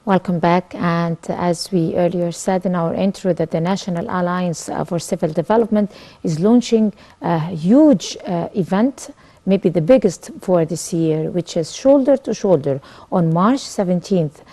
Welcome back. And as we earlier said in our intro, that the National Alliance for Civil Development is launching a huge event, maybe the biggest for this year, which is Shoulder to Shoulder on March 17th,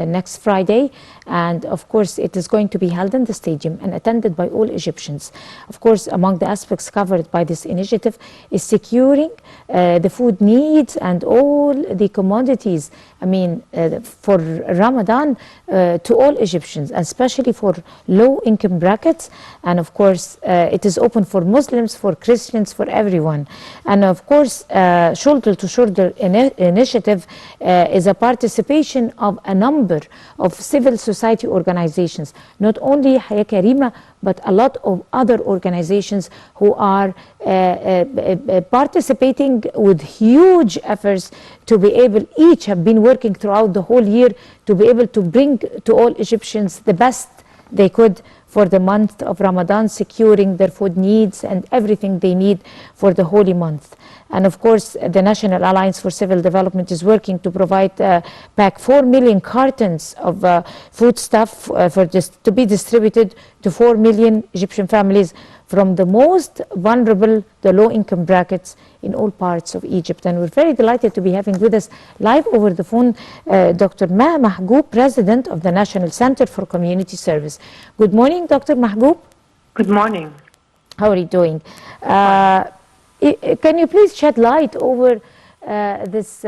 next Friday. And of course, it is going to be held in the stadium and attended by all Egyptians. Of course, among the aspects covered by this initiative is securing the food needs and all the commodities, for Ramadan to all Egyptians, especially for low income brackets. And of course, it is open for Muslims, for Christians, for everyone. And of course, Shoulder to Shoulder initiative is a participation of a number of civil society organizations, not only Haya Karima, but a lot of other organizations who are participating with huge efforts to be able, each have been working throughout the whole year to be able to bring to all Egyptians the best they could for the month of Ramadan, securing their food needs and everything they need for the holy month. And of course, the National Alliance for Civil Development is working to provide back 4 million cartons of foodstuff to be distributed to 4 million Egyptian families from the most vulnerable, the low-income brackets in all parts of Egypt. And we're very delighted to be having with us live over the phone Dr. Mahgoub, President of the National Center for Community Service. Good morning, Dr. Mahgoub. Good morning. How are you doing? Can you please shed light over this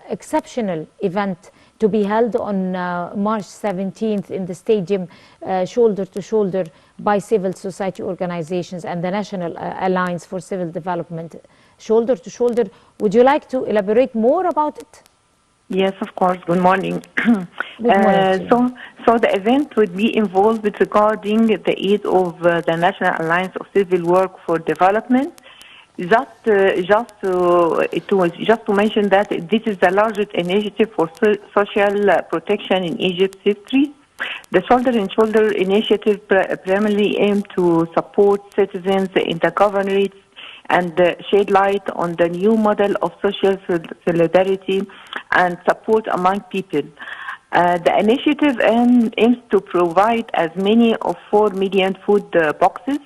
exceptional event to be held on March 17th in the stadium, Shoulder to Shoulder, by civil society organizations and the National Alliance for Civil Development, Shoulder to Shoulder. Would you like to elaborate more about it? Yes, of course. Good morning. Good morning so the event would be involved regarding the aid of the National Alliance of Civil Work for Development. Just to mention that this is the largest initiative for social protection in Egypt's history. The Shoulder to Shoulder initiative primarily aims to support citizens in the governorate and shed light on the new model of social solidarity and support among people. The initiative aims to provide as many of 4 million food boxes,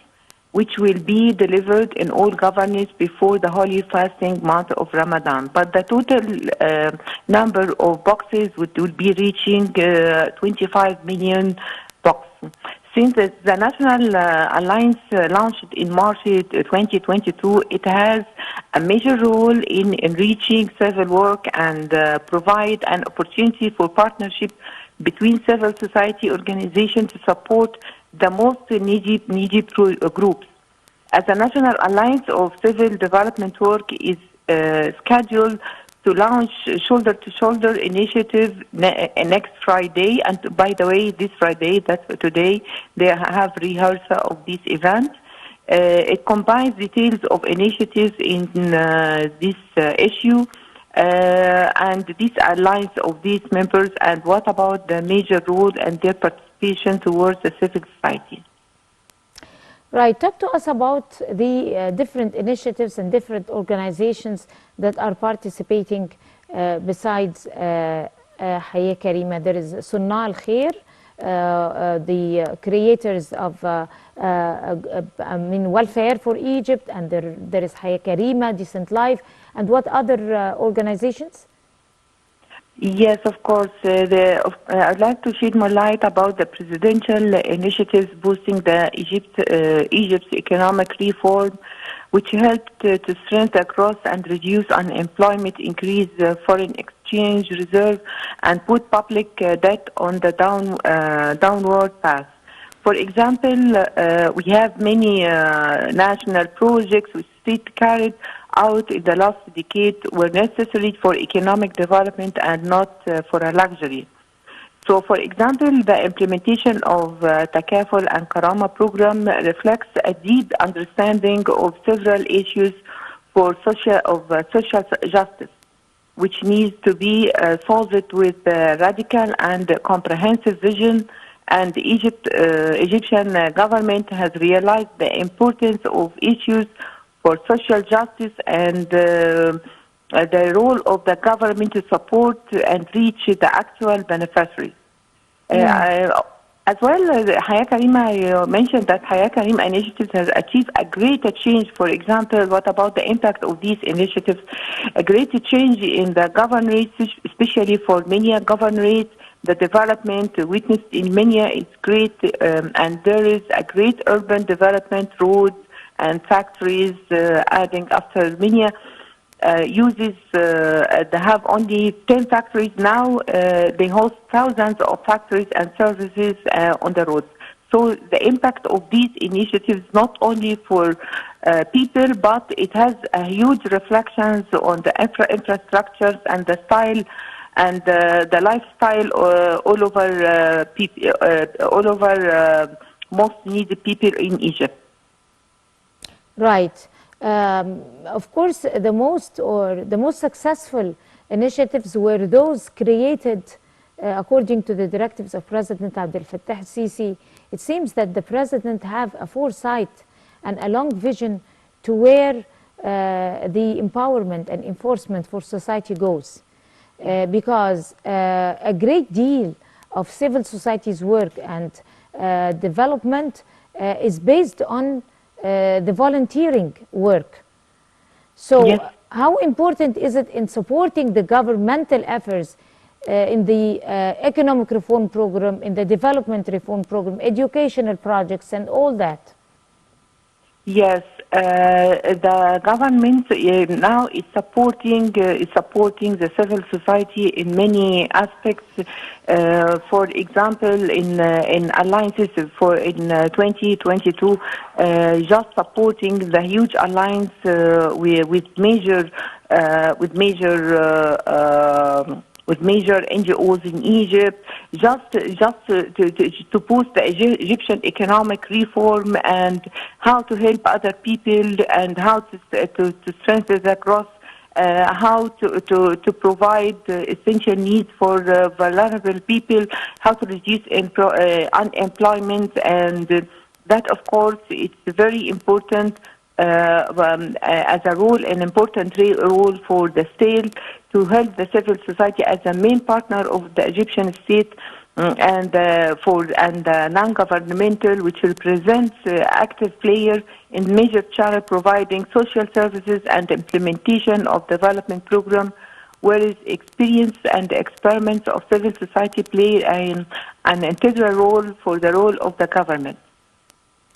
which will be delivered in all governorates before the holy fasting month of Ramadan. But the total number of boxes would be reaching 25 million boxes. Since the National Alliance launched in March 2022, it has a major role in enriching civil work and provide an opportunity for partnership between civil society organizations to support the most needy groups. As the National Alliance of Civil Development Work is scheduled to launch Shoulder to Shoulder initiative next Friday, and by the way, this Friday, that's today, they have rehearsal of this event. It combines details of initiatives in this issue and this alliance of these members, and what about the major role and their participation towards the civil society. Right. Talk to us about the different initiatives and different organizations that are participating besides Haya Karima. There is Sunna Al Khair, the creators of welfare for Egypt, and there is Haya Karima, Decent Life, and what other organizations? Yes, of course. I'd like to shed more light about the presidential initiatives boosting the Egypt's economic reform, which helped to strengthen growth and reduce unemployment, increase foreign exchange reserve, and put public debt on the downward path. For example, we have many national projects which state carried out in the last decade were necessary for economic development and not for a luxury. So, for example, the implementation of Takaful and Karama program reflects a deep understanding of several issues for social justice, which needs to be solved with a radical and comprehensive vision. And the Egyptian government has realized the importance of issues for social justice and the role of the government to support and reach the actual beneficiaries. As well, Haya Karima mentioned that Haya Karima initiatives has achieved a greater change. For example, what about the impact of these initiatives? A greater change in the governorates, especially for many governorates. The development witnessed in Minya is great, and there is a great urban development, roads and factories adding after Minya. They have only 10 factories now. They host thousands of factories and services on the roads. So the impact of these initiatives, not only for people, but it has a huge reflections on the infrastructures and the style and the lifestyle all over most needed people in Egypt. Right. Of course, the most successful initiatives were those created according to the directives of President Abdel Fattah al-Sisi. It seems that the president have a foresight and a long vision to where the empowerment and enforcement for society goes, because a great deal of civil society's work and development is based on the volunteering work. So Yes. how important is it in supporting the governmental efforts in the economic reform program, in the development reform program, educational projects and all that? Yes, the government now is supporting the civil society in many aspects. For example, in alliances in 2022, just supporting the huge alliance with major NGOs in Egypt, just to boost the Egyptian economic reform and how to help other people and how to strengthen the growth, how to provide essential needs for vulnerable people, how to reduce unemployment, and that, of course, it's very important as a role, an important role for the state to help the civil society as a main partner of the Egyptian state, and non-governmental, which represents active player in major channel providing social services and implementation of development program, whereas experience and experiments of civil society play an integral role for the role of the government.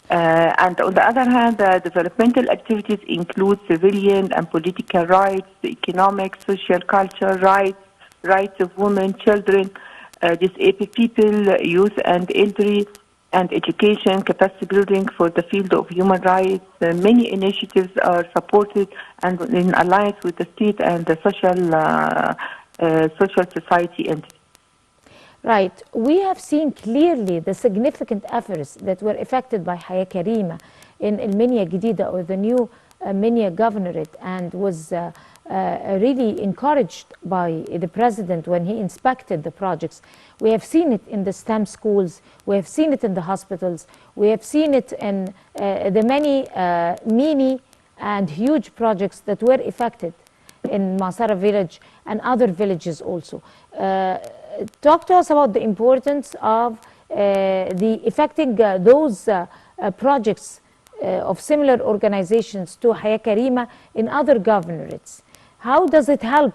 And on the other hand, the developmental activities include civilian and political rights, economic, social, cultural rights, rights of women, children, disabled people, youth and elderly, and education, capacity building for the field of human rights. Many initiatives are supported and in alliance with the state and the social society entities. Right. We have seen clearly the significant efforts that were effected by Haya Karima in Minya Jadida, or the new Minya governorate, and was really encouraged by the president when he inspected the projects. We have seen it in the STEM schools, we have seen it in the hospitals, we have seen it in the many mini and huge projects that were effected in Masara village and other villages also. Talk to us about the importance of the effecting those projects of similar organizations to Haya Karima in other governorates. How does it help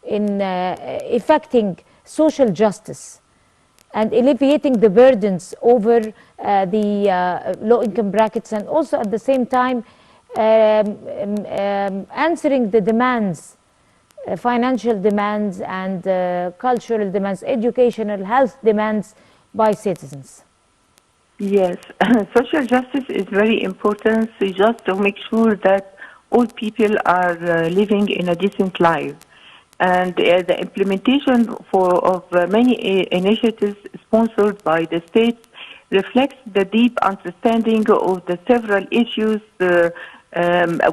in effecting social justice and alleviating the burdens over the low-income brackets, and also at the same time answering the demands, financial demands and cultural demands, educational, health demands by citizens? Yes, social justice is very important, so just to make sure that all people are living in a decent life. And the implementation of many initiatives sponsored by the states reflects the deep understanding of the several issues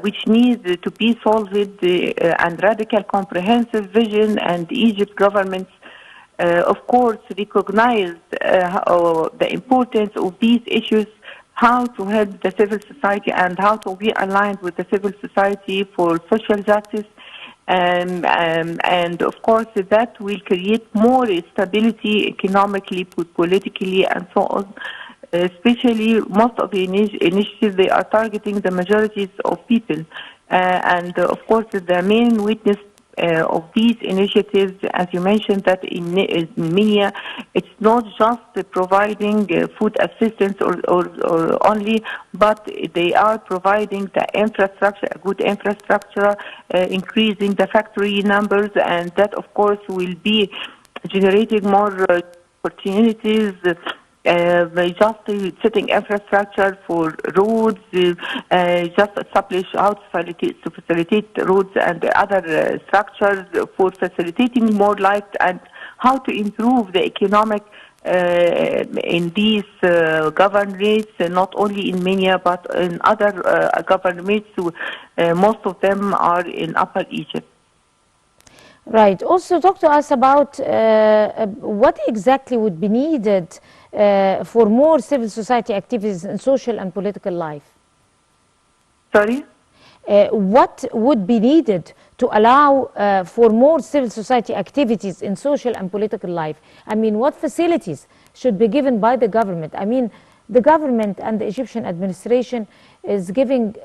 which need to be solved, and radical comprehensive vision, and Egypt governments of course recognize the importance of these issues, how to help the civil society and how to be aligned with the civil society for social justice, And of course that will create more stability economically, politically, and so on. Especially most of the initiatives, they are targeting the majorities of people. And of course, the main witness of these initiatives, as you mentioned, that in Minya, it's not just providing food assistance or only, but they are providing the infrastructure, a good infrastructure, increasing the factory numbers, and that, of course, will be generating more opportunities. By just setting infrastructure for roads, just establish how to facilitate roads and other structures for facilitating more life, and how to improve the economic in these governorates, not only in Minya but in other governorates. Most of them are in Upper Egypt. Right. Also, talk to us about what exactly would be needed for more civil society activities in social and political life. Sorry? What would be needed to allow for more civil society activities in social and political life? I mean, what facilities should be given by the government? I mean, the government and the Egyptian administration is giving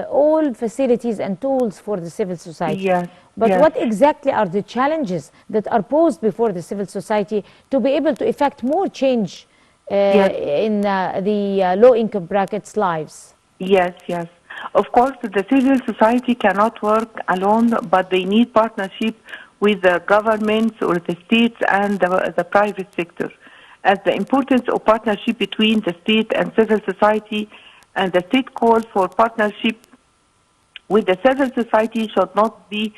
all facilities and tools for the civil society. Yes. But yes. what exactly are the challenges that are posed before the civil society to be able to effect more change in the low-income brackets' lives? Yes, yes. Of course, the civil society cannot work alone, but they need partnership with the governments or the states and the private sector. As the importance of partnership between the state and civil society, and the state calls for partnership with the civil society should not be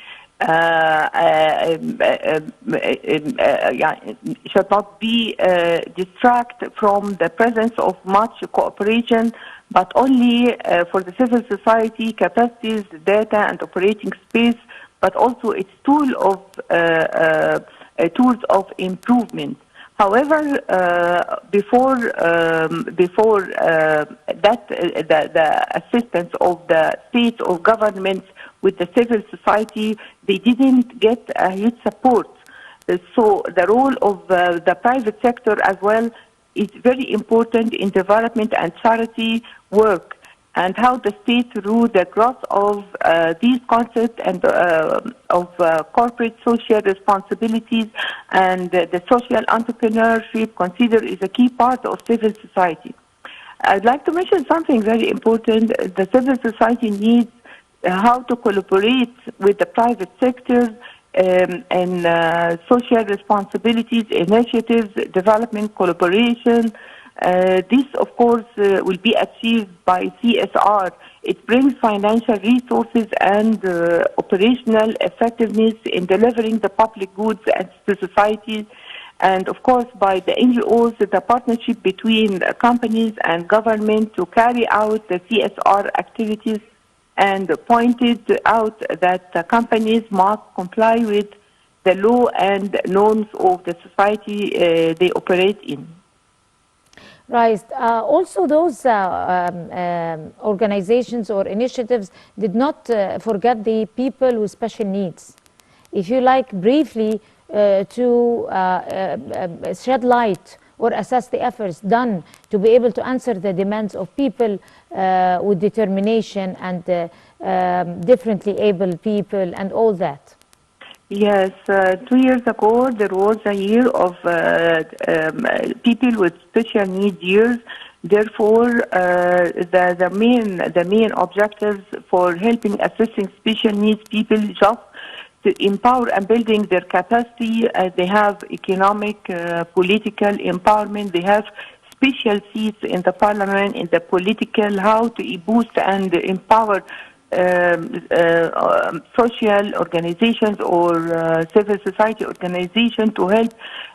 distract from the presence of much cooperation, but only for the civil society capacities, data, and operating space, but also its tools of improvement. However, before that, the assistance of the states or governments with the civil society, they didn't get a huge support. So the role of the private sector as well is very important in development and charity work, and how the state through the growth of these concepts and of corporate social responsibilities and the social entrepreneurship considered is a key part of civil society. I'd like to mention something very important. The civil society needs how to collaborate with the private sectors and social responsibilities, initiatives, development, collaboration. This, of course, will be achieved by CSR. It brings financial resources and operational effectiveness in delivering the public goods and to society. And, of course, by the NGOs, the partnership between companies and government to carry out the CSR activities, and pointed out that the companies must comply with the law and norms of the society they operate in. Right. Also, those organizations or initiatives did not forget the people with special needs. If you like briefly to shed light or assess the efforts done to be able to answer the demands of people with determination and differently able people and all that. Yes, 2 years ago there was a year of people with special needs years. Therefore, the main objectives for helping assisting special needs people just to empower and building their capacity. They have economic, political empowerment. They have special seats in the parliament, in the political, how to boost and empower social organizations or civil society organizations to help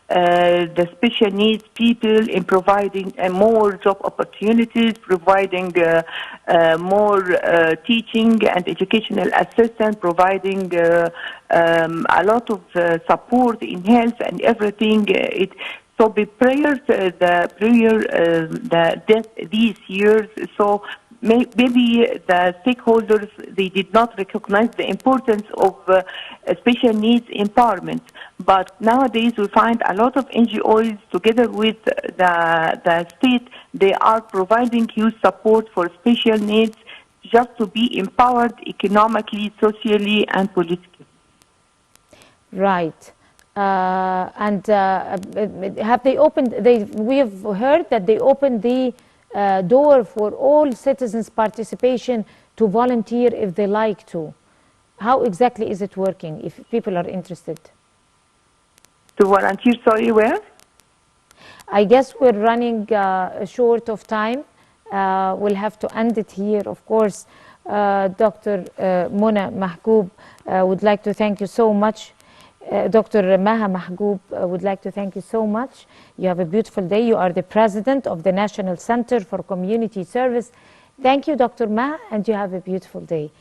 the special needs people in providing more job opportunities, providing more teaching and educational assistance, providing a lot of support in health and everything. So these years, so maybe the stakeholders, they did not recognize the importance of special needs empowerment. But nowadays we find a lot of NGOs together with the state, they are providing huge support for special needs just to be empowered economically, socially, and politically. Right. And have they opened, we have heard that they opened the door for all citizens' participation to volunteer if they like to. How exactly is it working if people are interested? To volunteer, sorry, where? I guess we're running short of time. We'll have to end it here. Of course, Dr. Mona Mahgoub would like to thank you so much. Dr. Maha Mahgoub would like to thank you so much. You have a beautiful day. You are the president of the National Center for Community Service. Thank you, Dr. Maha, and you have a beautiful day.